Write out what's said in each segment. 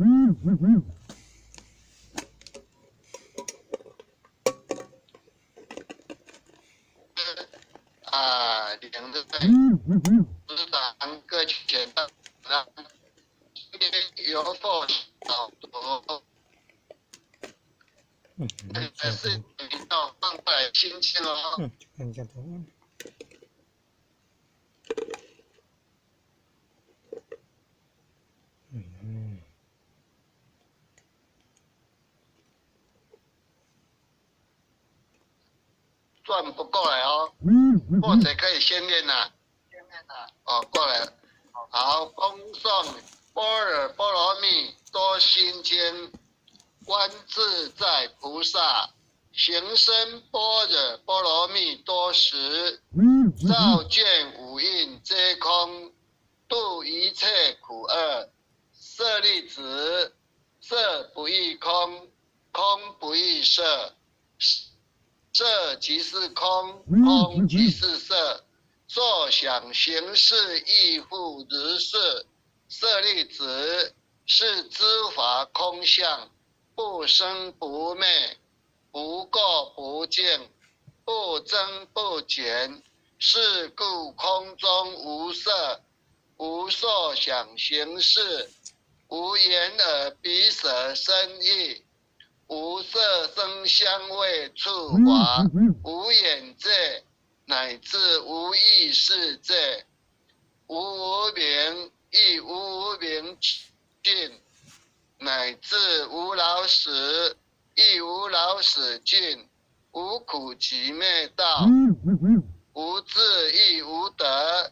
领着师长各前的，今天有否导读？是你要放过来听听哦。看一下图案。转不过来哦，或者可以先练呐。哦，过来了。好，恭送般若波罗蜜多心经，观自在菩萨行深般若波罗蜜多时，照见五蕴皆空，度一切苦厄。舍利子，色不异空，空不异色，色即是空，空即是色。作想行识亦复如是。舍利子，是诸法空相，不生不灭，不垢不净，不增不减。是故空中无色，无受想行识，无眼耳鼻舌身意，无色声香味触法，无眼界，乃至无意识界，无无明，亦无无明尽，乃至无老死，亦无老死尽，无苦集灭道，无智亦无得，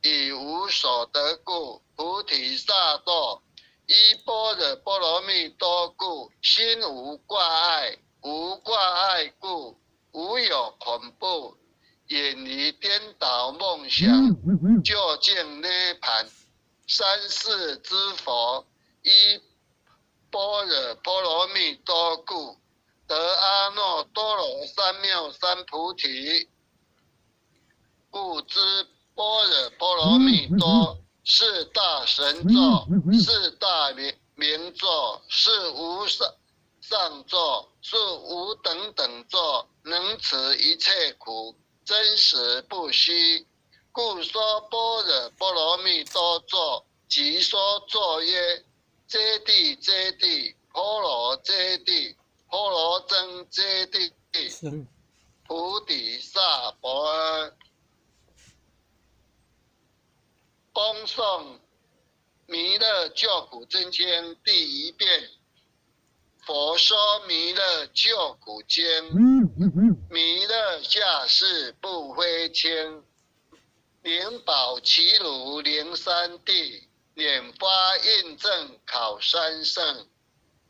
以无所得故，菩提萨埵依般若波罗蜜多故，心无挂碍，无挂碍故，无有恐怖，远离颠倒梦想，究竟涅槃。三世之佛依般若波罗蜜多故，得阿耨多罗三藐三菩提。故知般若波罗蜜多是大神咒，是大明咒，是无上咒，是无等等咒，能持一切苦，真实不虚。故说般若波罗蜜多咒，即说咒曰：揭谛揭谛，波罗揭谛，波罗僧揭谛，菩提萨婆诃。恭诵弥勒救苦真经第一遍。佛说弥勒救苦经，弥勒下世不非轻，灵宝齐鲁灵山地，拈发印证考三圣。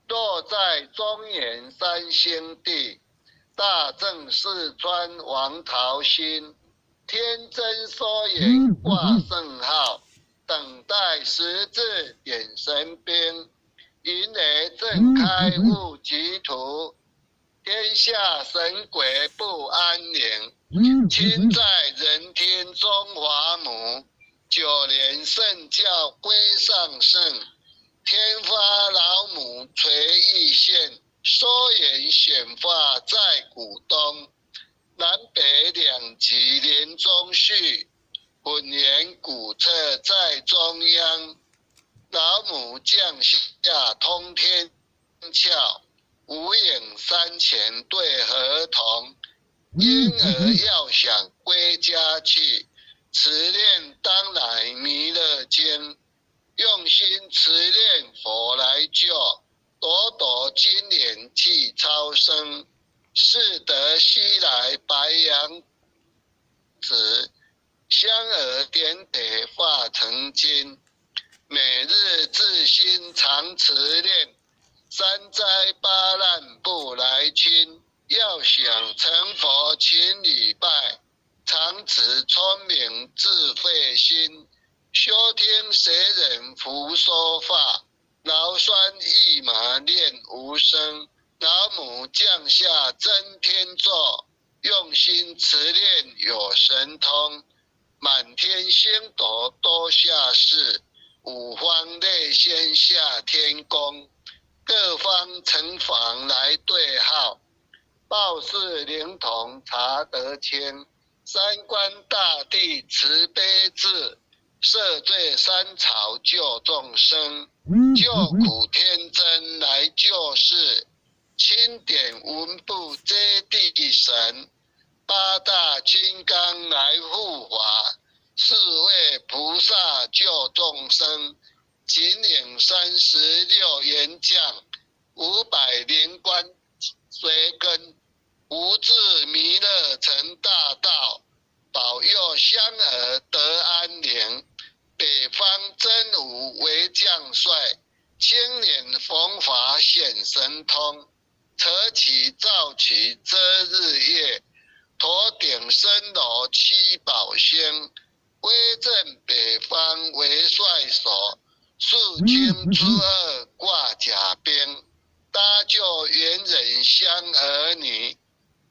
若在中原三星地，大正四川王桃心，天真说言挂圣号，等待十字点神兵，云雷震开悟极途，天下神鬼不安宁，亲在人天中华母，九年圣教归上圣，天发老母垂玉线，说言显化在古东，南北两极连中续，混言古册在中央。老母降下通天窍，无影山前对河童。婴儿要想归家去，持念当来弥勒经，用心持念佛来救，朵朵金莲替超生。是得西来白羊子，香儿点点化成金。每日自心常持念，三灾八难不来侵。要想成佛请礼拜，常持聪明智慧心。修听谁人福说法，劳酸一马念无声。老母降下真天咒，用心持念有神通。满天星斗多下世，五方内仙下天宫，各方城隍来对号，报事灵童查得签，三官大帝慈悲智，赦罪三草救众生，救苦天真来救世，钦点文部接地神，八大金刚来护法，四位菩萨救众生，秦岭36员将，500灵官随跟，无智弥勒成大道，保佑香儿得安宁。北方真武为将帅，青年逢法显神通，扯起照起遮日月，头顶身罗七宝星，威震北方为帅首，肃清诸恶挂甲兵，搭救猿人香儿女，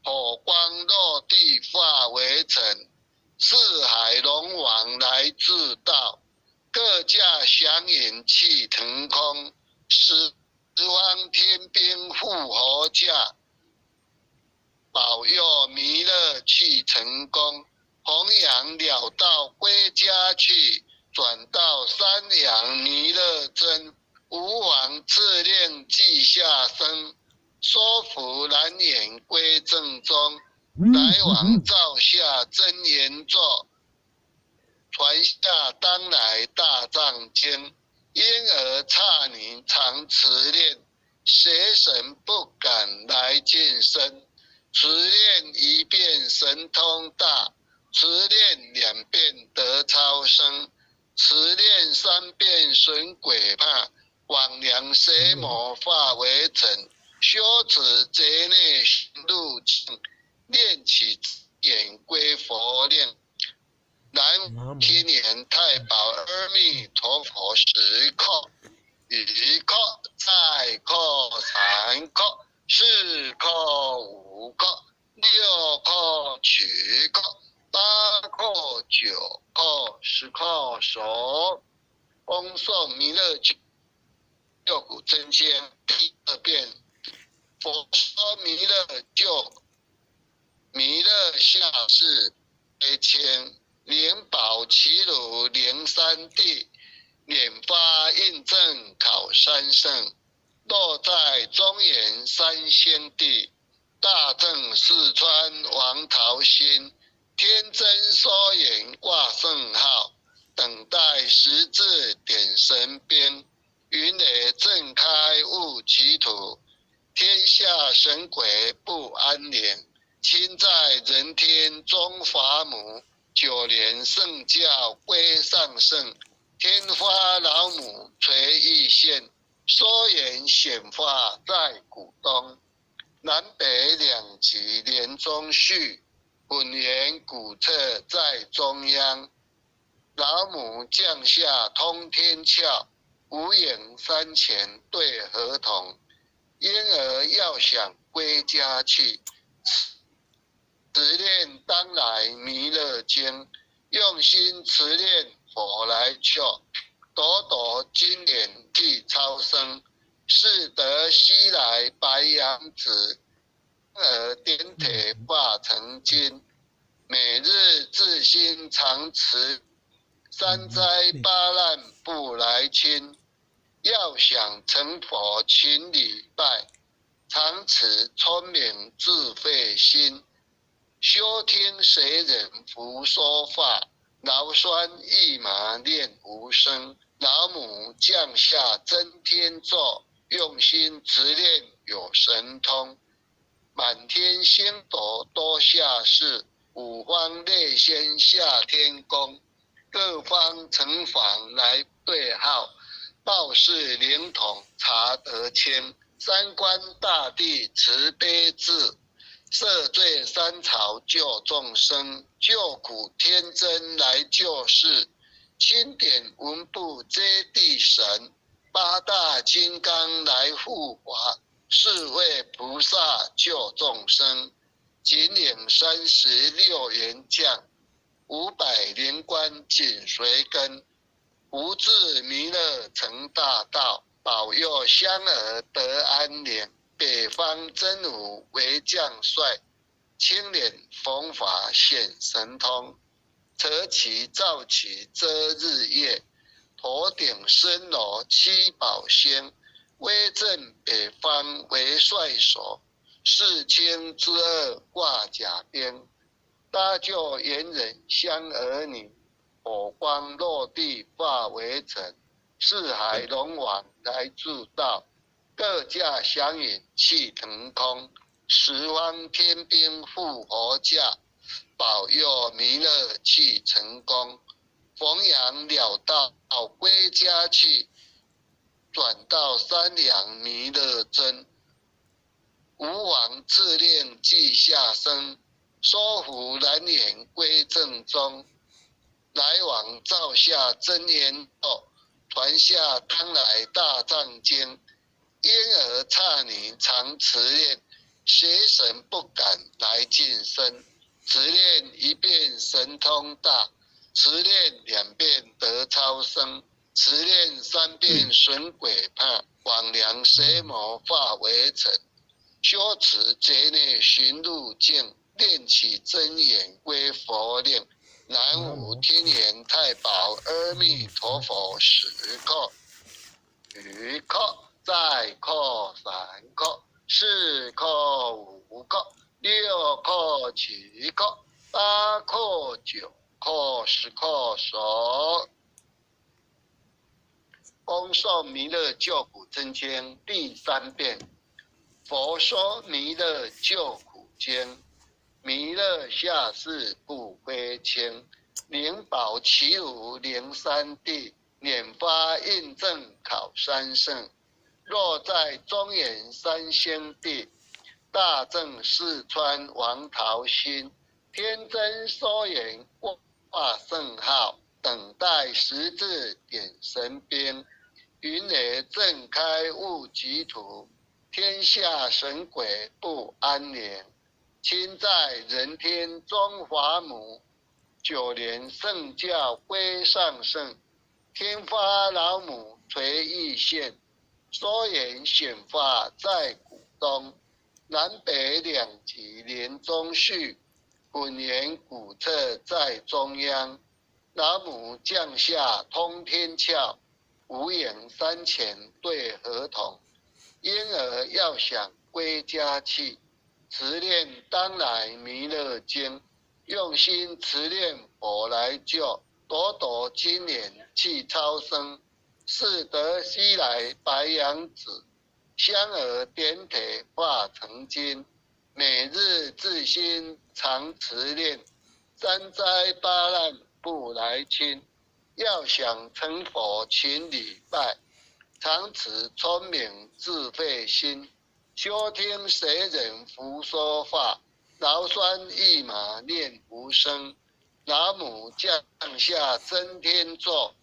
火光落地化为尘，四海龙王来自道，各驾祥云气腾空，十方天兵护佛驾，保佑弥勒去成功，弘扬了道归家去，转到三阳弥勒真，吾王自令记下生，说服蓝眼归正中，来往照下真言咒，传下当来大藏经，因而刹女常持念，邪神不敢来近身，持念一遍神通大，持念2遍得超生，持念3遍损鬼怕，往梁邪魔化为尘，修持劫内入境，念起眼归佛念，南天年太保阿弥陀佛时刻，一刻再刻3刻4刻5刻6刻7刻8刻9刻10刻手，恭送弥勒救苦真仙第2遍。佛说弥勒救弥勒下世悲谦，灵宝齐鲁灵山地，拈发印证考三圣，落在中原三仙地，大正四川王桃心，天真说言挂圣号，等待十字点神鞭，云雷震开雾极土，天下神鬼不安宁，亲在人天中法母，9年圣教归上圣，天花老母垂玉线，说言显化在古东，南北2极连中续，混元古册在中央，老母降下通天窍，无影山前对合同，因而要想归家去，持念当来弥勒经，用心持念佛来救，朵朵金莲替超生，是得西来白羊子，而点铁化成金，每日自心常持，三灾八难不来侵，要想成佛勤礼拜，常持聪明智慧心，休听谁人胡说话，劳酸一马念无声，老母降下真天咒，用心持念有神通，满天星斗多下世，五方内仙下天宫，各方城隍来对号，报事灵统查得签，三官大帝慈悲智，赦罪三草救众生，救苦天真来救世，钦点文部接地神，八大金刚来护法，四位菩萨救众生，秦岭36员将，500灵官紧随跟，福至弥勒成大道，保佑香儿得安宁。北方真武为将帅，青脸弘法显神通。扯旗造旗遮日月，头顶森罗七宝星。威震北方为帅首，世卿之二挂甲兵。搭救猿人香儿女，火光落地化为尘。四海龙王来助道，各驾祥云气腾空。十方天兵护佛驾，保佑弥勒去成功。弘扬了道归家去，转到三两弥勒真。吾王自令记下生，说服蓝颜归正中。来往照下真言后，传下当来大藏经。婴儿刹女常持念，邪神不敢来近身。持念一遍神通大，持念两遍得超生，持念三遍损鬼怕。往良邪魔化为尘，修持劫内寻路径，念起真言归佛令。南无天眼太保阿弥陀佛，10叩，5叩，再叩3叩，4叩5叩，6叩7叩，8叩9叩，10叩手。恭诵弥勒救苦真经第3遍。佛说弥勒救苦经，弥勒下世不归轻，灵宝齐如灵山地，拈发印证考三圣。若在中原三星地，大正四川王桃心，天真收眼挂圣号，等待十字点神兵。云雷震开雾极土，天下神鬼不安宁。亲在人天中华母，9年圣教归上圣。天发老母垂玉线，缩眼显发在古东。南北两极连中续，混元古册在中央。老母降下通天窍，五眼山前对合同。婴儿要想归家去，持念当来弥勒经，用心持念佛来救，朵朵金莲去超生。是得西来白羊子，香儿点铁化成金。每日自心常持念，三灾八难不来侵。要想成佛勤礼拜，常持聪明智慧心。休听谁人胡说话，劳酸一马念无声。老母降下真天座，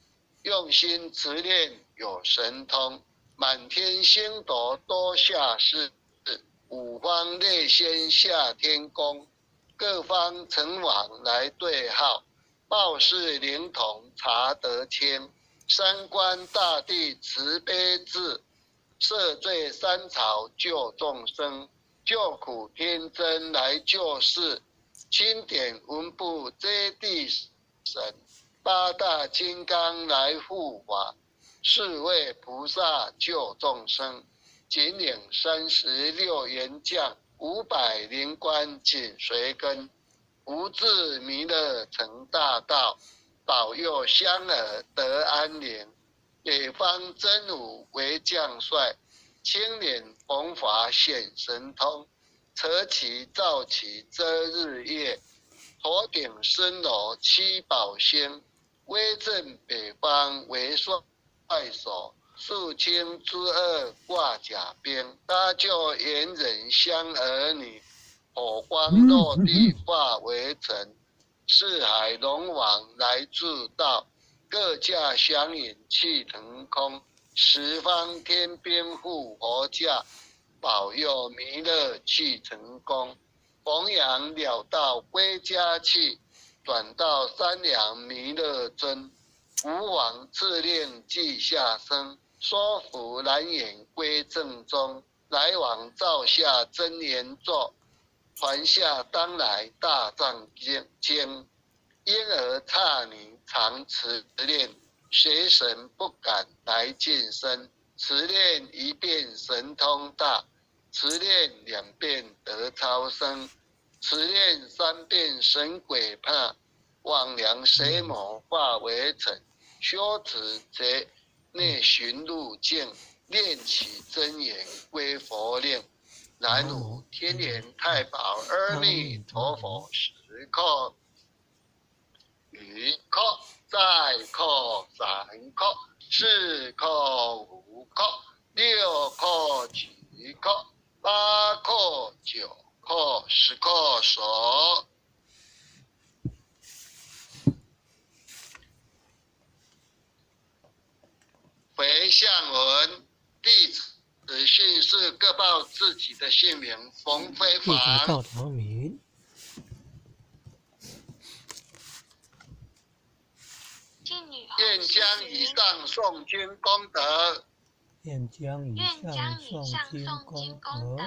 用心持念有神通。满天星斗多下士，五方列仙下天宫。各方城隍来对号，报事灵童查得清。三官大帝慈悲智，赦罪三朝救众生。救苦天真来救世，钦点文部接地神。八大金刚来护法，四位菩萨救众生。紧领36员将，500灵官紧随跟。福至弥勒成大道，保佑香儿得安宁。北方真武为将帅，青脸弘法显神通。扯旗造旗遮日月，头顶森罗七宝星。威震北方为帅首，肃清之二挂甲兵。搭救猿人香儿女，火光落地化为尘。四海龙王来助道，各驾祥云气腾空。十方天兵护佛驾，保佑弥勒去成功。弘扬了道归家去，转到三两弥勒真。吴王自令稷下生，说服南衍归正中。来往赵夏真言作，传下当来大战间。因而差女常持练，邪神不敢来近身。持练一变神通大，持练两变得超生，持练三变神鬼怕。望良邪魔化为尘，修持贼内寻路径，练起真言归佛令。南无天莲太保阿弥陀佛，时刻1刻，再刻3刻，4刻5刻，6刻7刻，8刻9刻10刻手。回向文，弟子姓氏各报自己的姓名。冯非弟子凡，赵条明，愿将以上诵经功德，愿将以上诵经功德，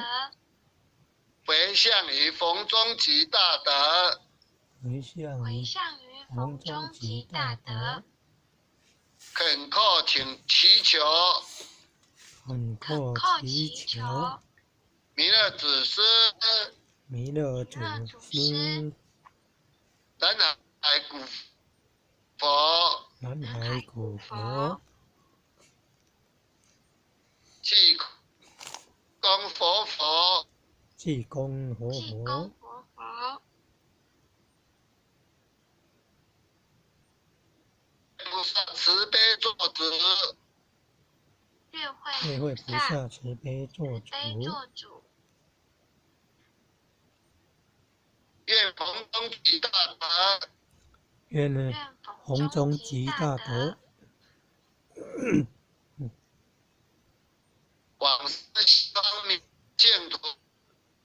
回向于逢中极大德，回向于逢中极大德，恳叩祈求恳叩祈求弥勒祖师、弥勒祖师、南海古佛、南海古佛、济公活佛、济公活佛、菩萨慈悲做主，月会菩萨慈悲做主，愿逢中极大德，愿弘中极大德，往生西方净土，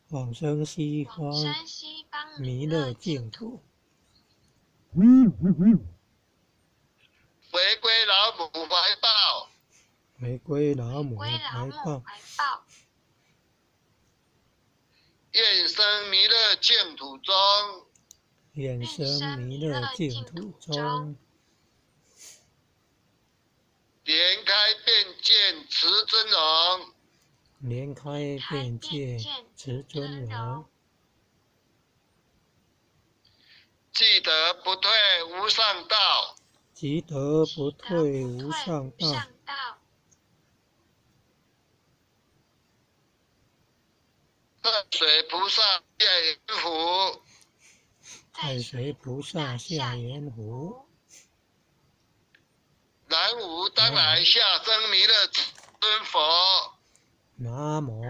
往生西方弥勒净土，回归老母怀抱，回归老母怀抱，愿生弥勒净土中，愿生弥勒净土中，莲开变见慈尊容，莲开变见慈尊容，积德不退无上道，积德不退无上道，太水菩萨下圆湖，太水菩萨下圆湖，南无当来下生弥勒尊佛，南无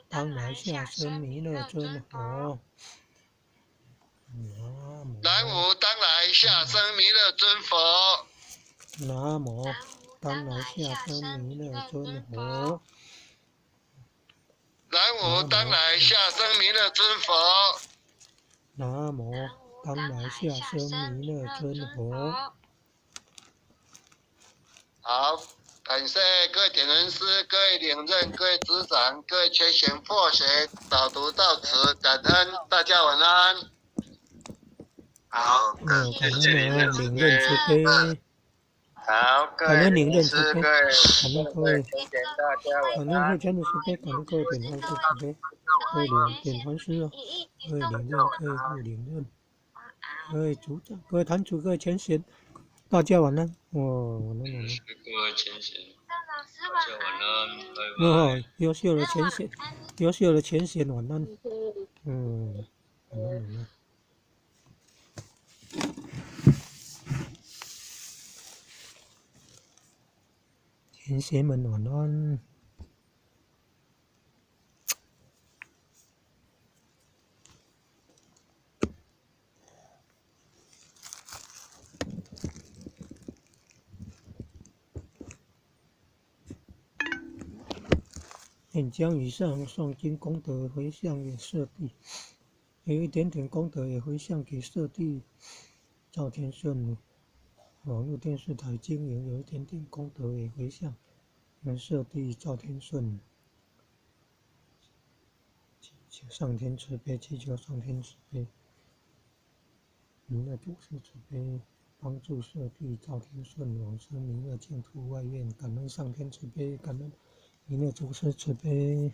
当来下生弥勒尊佛，南无当来下生弥勒尊佛，南无当来下生弥勒尊佛，南无当来下生弥勒尊佛，南无当来下生弥勒尊佛。好，感谢各位点人师、各位领任、各位执掌、各位全贤佛学导读到此，感恩大家晚安。好，感恩领任慈悲，好，各位感恩领任慈悲，各位感恩各位，全贤大家晚感恩会全的慈悲，感恩各位点传师慈悲，各位点传师啊，各位领任，各位副领任，各位组长，各位坛主，各位全贤，大家晚安。晚安。各位前贤，大家晚安，拜拜。优秀的前贤，优秀的前贤，晚安。晚安。前贤们晚安。愿将以上诵经功德回向给舍弟，有一点点功德也回向给舍弟赵天顺，网络电视台经营有一点点功德也回向，愿舍地赵天顺，祈求上天慈悲，祈求上天慈悲，弥勒祖师慈悲，帮助舍地赵天顺往生弥勒净土外院，感恩上天慈悲，感恩弥勒祖师慈悲。